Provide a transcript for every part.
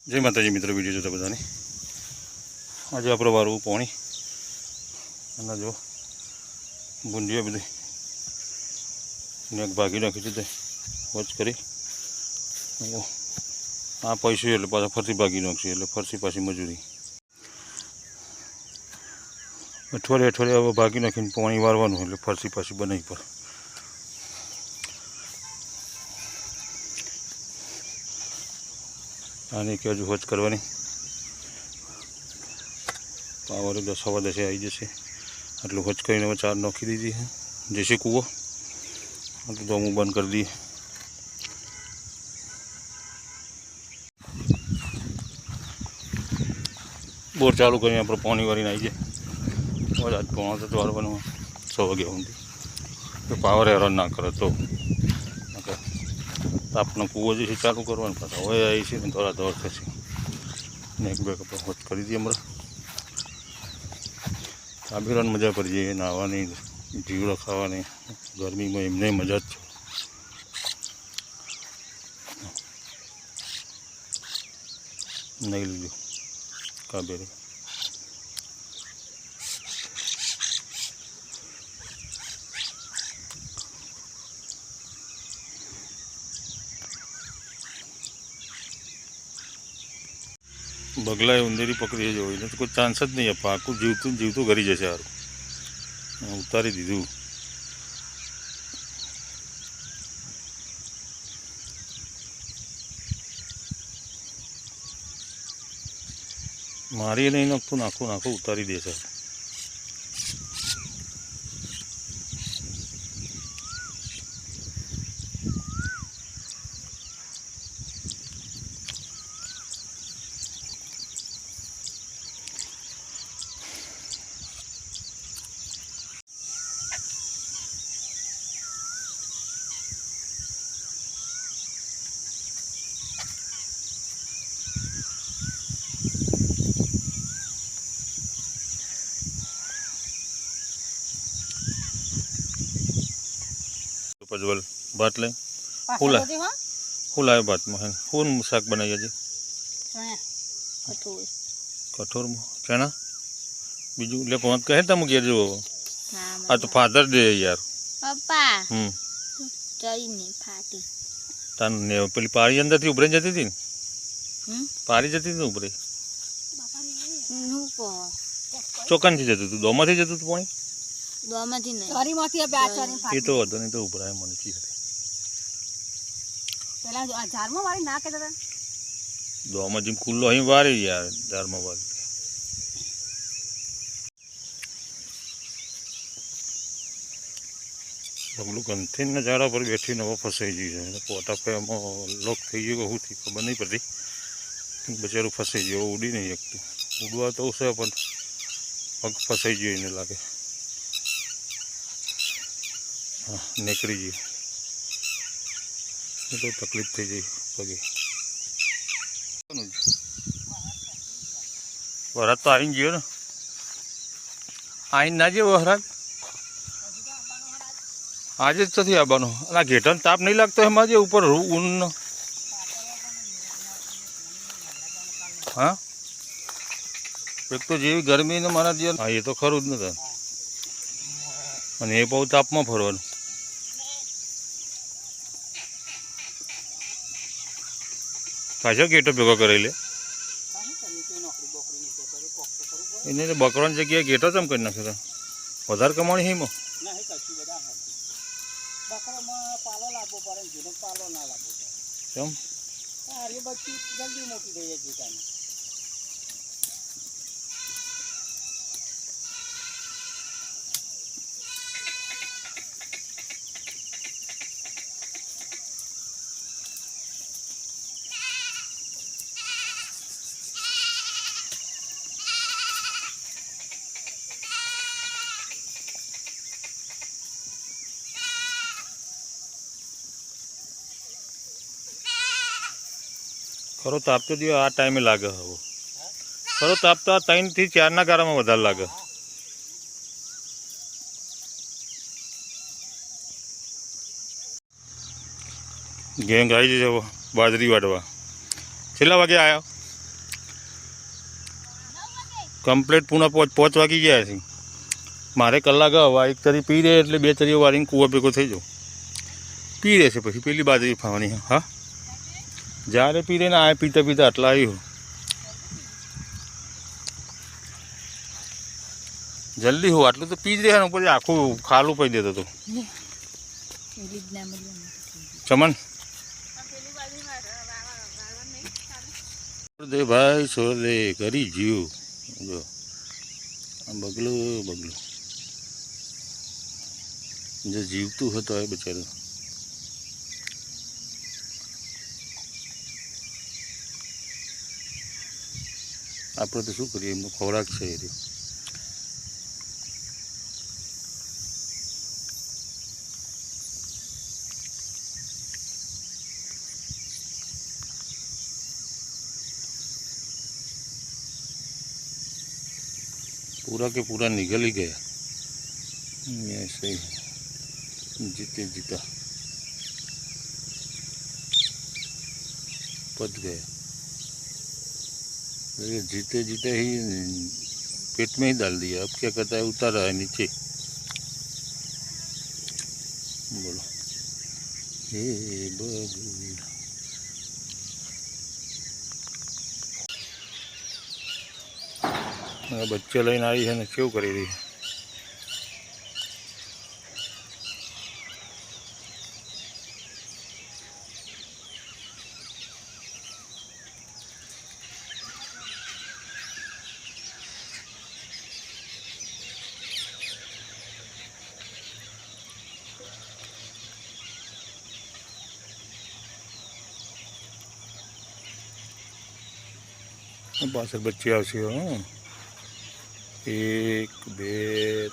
जय माताजी मित्रों, वीडियो जोता बधाने आज आप वारू पाणी अने जो बूंदिया बधी ने भागी नाखी दे वच करी आ पैसे एटले पाछा फरती भागी नाखशे एटले फरती पाછી मजूरी अठवाडिये अठवाडिये हवे भागी नाखीने पाणी वारवानुं एटले फरती पाછી बनावी पड़े। आने के हजू होज करवानी पावर 10 सवा 10 आई जशे एटले होज करीने चार नाखी दीधी है जैसे कूवो तो हम बंद कर दिए। बोर चालू करीने आपणे पाणी वारीने आई जाए आज पौना तो वारवानुं 6 वाग्या सुधी तो पावर हैरान ना करे तो अपना कूवो जो चालू करवा पाछा हवे आई छे ने दौड़ा दौड़ थशे ने एक बेक पर होज करी दी हमणां आबीरान मजा पड़ी जाए नाहवानी जीवड़ा खावानी गर्मी में एमने मजा ज नहीं लीधुं काबेरी बगलाए उंदेरी पकड़ी जो तो कोई चांस ज नहीं अपा आखू जीवतू घरी जैसे सारू उतारी दीधु। मारी नहीं नाखू नाखू नाखू उतारी दे सर प्रज्वल बात ले फूल आए बात में फूल शाक बनाई जी कठोर चना बीजू ले कोण कहे तम घेर जो आ तो फादर डे यार पप्पा चई ने फाटी तन ने पेली पारी अंदर थी उभरे जती थी पारी जती थी उभरे नु को चोकन थी जती तू दोमा थी जती तू पानी दोमा थी नहीं सॉरी माथी अब आचारी ये तो वधो नहीं तो उभराय मन ची पहला जो हजार में वाली ना कहता था दोमा जिम खुल्लो ही वारे यार जार में वार बगलू गंथे न झाड़ा पर बैठी न वो फसाई जी है पोटा पे लॉक थी गयो हूँ थी खबर नहीं पड़ती बेचारू फसाई गयो उड़ी नहीं सकती उड़वा तो उसे अपन पग फसाई गयो इने लागे हाँ निकली जी तो तकलीफ थी जी पगे वरात तो आई गयो ना आई ना जे वरात आज तो थी आबानो आ घेटन ताप नहीं लगता है माजे ऊपर ऊन हाँ एक तो जेवी गर्मी ने मारा दिया हाँ ये तो खरू ज नता अने ए बहु ताप में फरवानुं पाछा गेटो भेगो करी ले इने बकरा जगह गेटो चम कर नाखे वधारे कमाणी है मो चम खरो ताप तो दियो आ टाइमे लागे हवो खरो ताप तो 3 થી 4 ना गारा में वधारे लागे गैंग आई जब बाजरी वाटवा छेल्ला वागे आया કમ્પ્લેટ પૂણા 5 વાગી ગયા છે. મારે કલાક હવે એક તરી પી રહે એટલે 2 તરીઓ વાળીને કૂવો ભેગો થઈ જાઉં. પી રહે છે પછી પેલી બાજરી ફાવાની. હા જ્યારે પી રહે ને આ પીતા પીતા આટલા આવ્યું. જલ્દી હું આટલું તો પી જ રહ્યા ને પછી આખું ખાલું પી દેતો હતો. ચમન દે ભાઈ છોડ દે કરી જીવ. જો બગલું બગલું જે જીવતું હતો એ બિચારું. આપણે તો શું કરીએ, એમનો ખોરાક છે એ. पूरा के पूरा निकल ही गया ऐसे ही जीते जीता पच गया. ये जीते जीते ही पेट में ही डाल दिया. अब क्या कहता है, उतारा है नीचे. बोलो हे बबूल. बच्चे लईने आई है ने केवुं करी रही है. पाछळ बच्चे आवशे. हाँ 1 2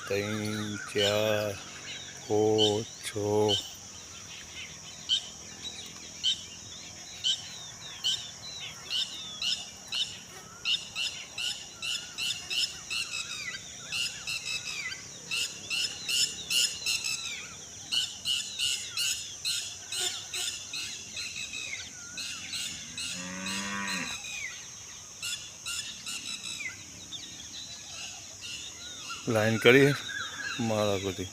3 4 5 6 लाइन करी है मारा बधी.